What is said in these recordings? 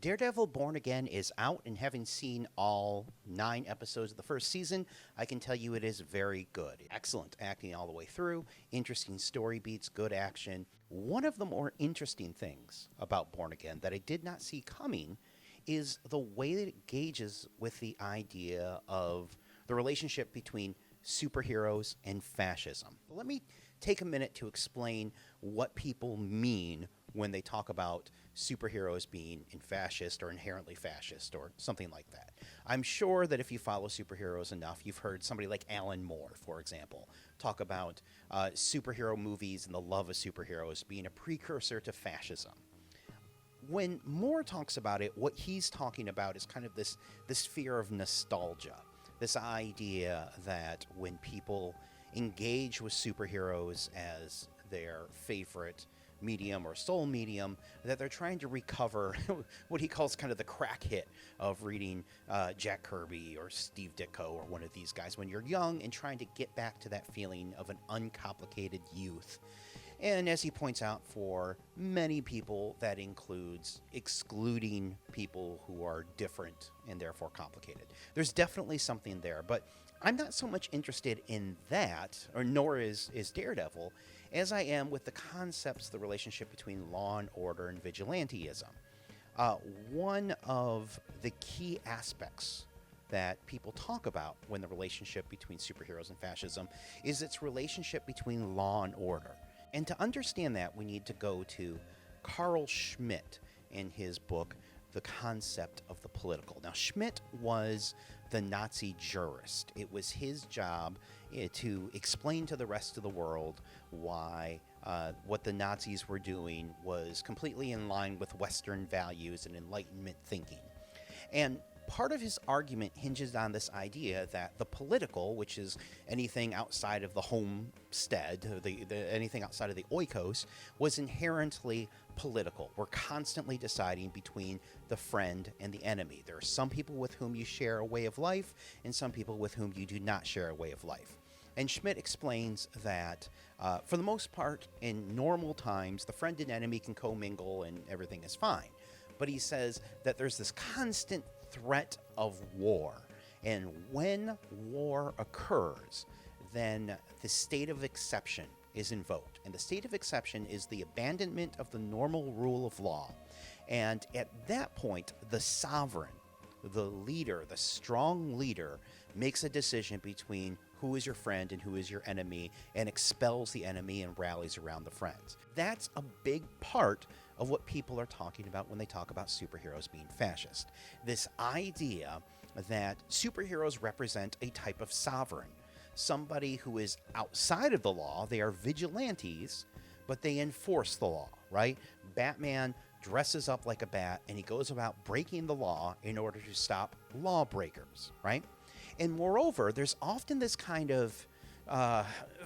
Daredevil Born Again is out, and having seen all 9 episodes of the first season, I can tell you it is very good. Excellent acting all the way through, interesting story beats, good action. One of the more interesting things about Born Again that I did not see coming is the way that it gauges with the idea of the relationship between superheroes and fascism. Let me take a minute to explain what people mean when they talk about superheroes being fascist or inherently fascist or something like that. I'm sure that if you follow superheroes enough, you've heard somebody like Alan Moore, for example, talk about superhero movies and the love of superheroes being a precursor to fascism. When Moore talks about it, what he's talking about is kind of this fear of nostalgia, this idea that when people engage with superheroes as their favorite medium or soul medium, that they're trying to recover what he calls kind of the crack hit of reading Jack Kirby or Steve Ditko or one of these guys when you're young, and trying to get back to that feeling of an uncomplicated youth. And as he points out, for many people, that includes excluding people who are different and therefore complicated. There's definitely something there, but I'm not so much interested in that, or nor is Daredevil, as I am with the concepts of the relationship between law and order and vigilantism. One of the key aspects that people talk about when the relationship between superheroes and fascism is its relationship between law and order. And to understand that, we need to go to Carl Schmitt in his book, The Concept of the Political. Now, Schmitt was the Nazi jurist. It was his job to explain to the rest of the world why what the Nazis were doing was completely in line with Western values and Enlightenment thinking. And part of his argument hinges on this idea that the political, which is anything outside of the homestead, anything outside of the oikos, was inherently political. We're constantly deciding between the friend and the enemy. There are some people with whom you share a way of life and some people with whom you do not share a way of life. And Schmitt explains that, for the most part, in normal times, the friend and enemy can commingle and everything is fine. But he says that there's this constant threat of war. And when war occurs, then the state of exception is invoked. And the state of exception is the abandonment of the normal rule of law. And at that point, the sovereign, the leader, the strong leader, makes a decision between who is your friend and who is your enemy, and expels the enemy and rallies around the friends. That's a big part of what people are talking about when they talk about superheroes being fascist. This idea that superheroes represent a type of sovereign, somebody who is outside of the law. They are vigilantes, but they enforce the law, right? Batman dresses up like a bat and he goes about breaking the law in order to stop lawbreakers, right? And moreover, there's often this kind of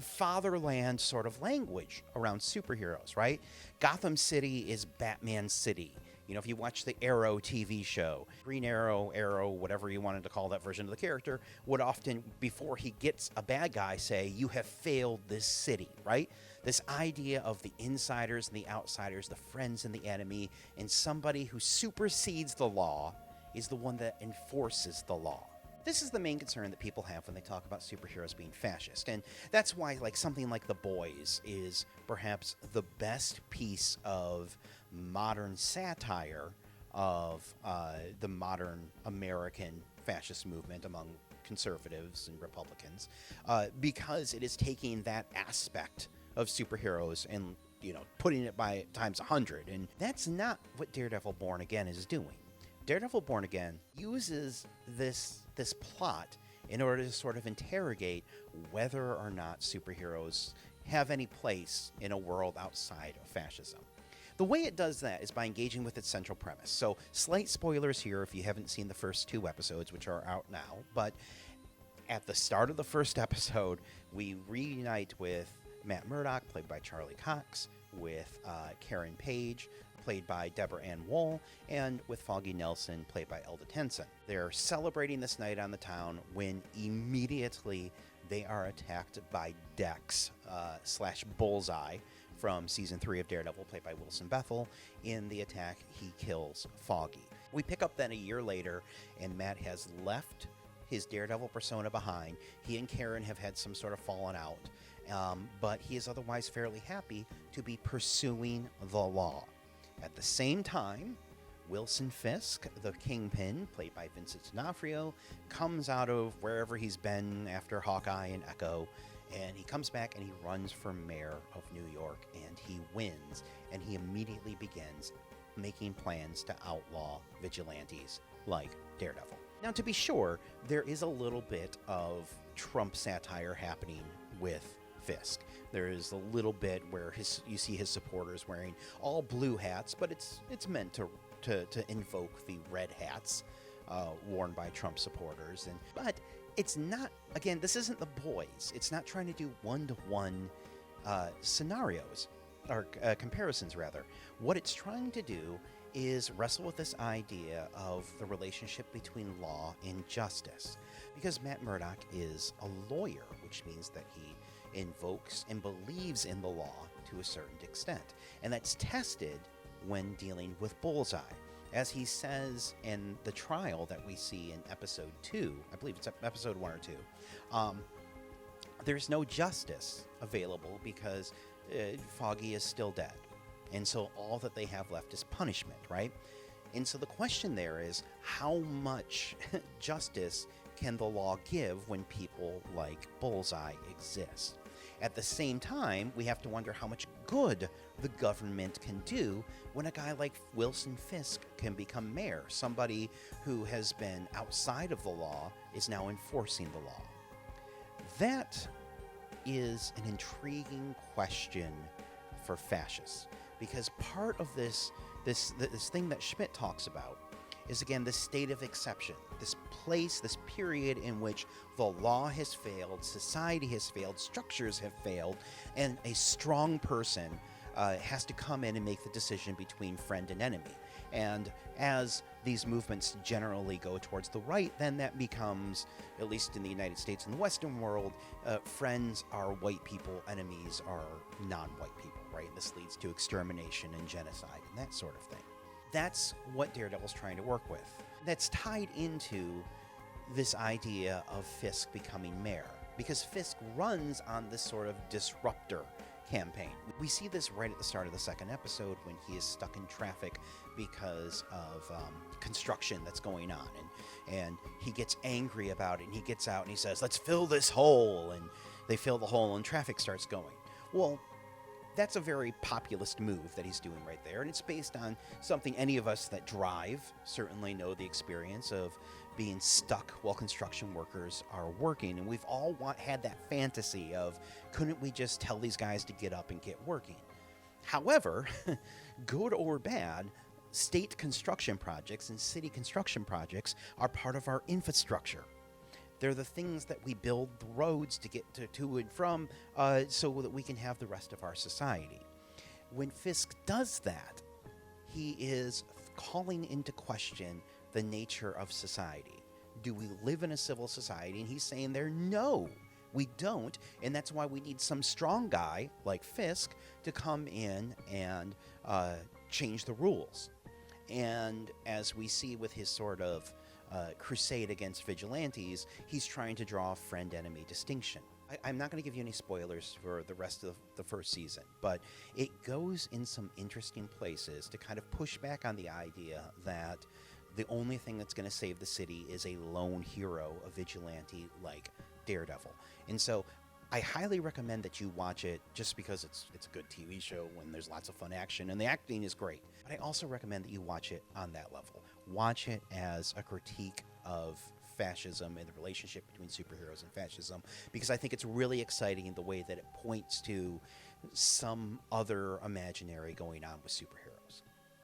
fatherland sort of language around superheroes, right? Gotham City is Batman City. You know, if you watch the Arrow TV show, Green Arrow, whatever you wanted to call that version of the character, would often, before he gets a bad guy, say, "You have failed this city," right? This idea of the insiders and the outsiders, the friends and the enemy, and somebody who supersedes the law is the one that enforces the law. This is the main concern that people have when they talk about superheroes being fascist, and that's why something like The Boys is perhaps the best piece of modern satire of the modern American fascist movement among conservatives and Republicans, because it is taking that aspect of superheroes and putting it by times 100, and that's not what Daredevil Born Again is doing. Daredevil Born Again uses this plot in order to sort of interrogate whether or not superheroes have any place in a world outside of fascism. The way it does that is by engaging with its central premise. So, slight spoilers here if you haven't seen the first 2 episodes, which are out now, but at the start of the first episode, we reunite with Matt Murdock, played by Charlie Cox, with Karen Page, played by Deborah Ann Woll, and with Foggy Nelson, played by Elda Tenson. They're celebrating this night on the town when immediately they are attacked by Dex / Bullseye from Season 3 of Daredevil, played by Wilson Bethel. In the attack, he kills Foggy. We pick up then a year later, and Matt has left his Daredevil persona behind. He and Karen have had some sort of falling out, but he is otherwise fairly happy to be pursuing the law. At the same time, Wilson Fisk, the Kingpin, played by Vincent D'Onofrio, comes out of wherever he's been after Hawkeye and Echo, and he comes back and he runs for mayor of New York, and he wins, and he immediately begins making plans to outlaw vigilantes like Daredevil. Now, to be sure, there is a little bit of Trump satire happening with Fisk. There is a little bit where you see his supporters wearing all blue hats, but it's meant to invoke the red hats worn by Trump supporters. But it's not, again, this isn't The Boys. It's not trying to do one-to-one scenarios, or comparisons, rather. What it's trying to do is wrestle with this idea of the relationship between law and justice. Because Matt Murdock is a lawyer, which means that he invokes and believes in the law to a certain extent. And that's tested when dealing with Bullseye. As he says in the trial that we see in episode 2, I believe it's episode 1 or 2, there's no justice available because Foggy is still dead. And so all that they have left is punishment, right? And so the question there is, how much justice can the law give when people like Bullseye exist? At the same time, we have to wonder how much good the government can do when a guy like Wilson Fisk can become mayor. Somebody who has been outside of the law is now enforcing the law. That is an intriguing question for fascists, because part of this thing that Schmidt talks about is, again, this state of exception, this place, this period in which the law has failed, society has failed, structures have failed, and a strong person has to come in and make the decision between friend and enemy. And as these movements generally go towards the right, then that becomes, at least in the United States and the Western world, friends are white people, enemies are non-white people, right? And this leads to extermination and genocide and that sort of thing. That's what Daredevil's trying to work with. That's tied into this idea of Fisk becoming mayor, because Fisk runs on this sort of disruptor campaign. We see this right at the start of the second episode when he is stuck in traffic because of construction that's going on, and he gets angry about it, and he gets out and he says, "Let's fill this hole," and they fill the hole and traffic starts going. Well, that's a very populist move that he's doing right there, and it's based on something any of us that drive certainly know the experience of being stuck while construction workers are working, and we've all had that fantasy of, couldn't we just tell these guys to get up and get working? However, good or bad, state construction projects and city construction projects are part of our infrastructure. They're the things that we build the roads to get to and from so that we can have the rest of our society. When Fisk does that, he is calling into question the nature of society. Do we live in a civil society? And he's saying there, no, we don't. And that's why we need some strong guy like Fisk to come in and change the rules. And as we see with his sort of crusade against vigilantes, he's trying to draw a friend-enemy distinction. I'm not going to give you any spoilers for the rest of the first season, but it goes in some interesting places to kind of push back on the idea that the only thing that's going to save the city is a lone hero, a vigilante like Daredevil. And so I highly recommend that you watch it, just because it's a good TV show and there's lots of fun action and the acting is great. But I also recommend that you watch it on that level. Watch it as a critique of fascism and the relationship between superheroes and fascism, because I think it's really exciting in the way that it points to some other imaginary going on with superheroes.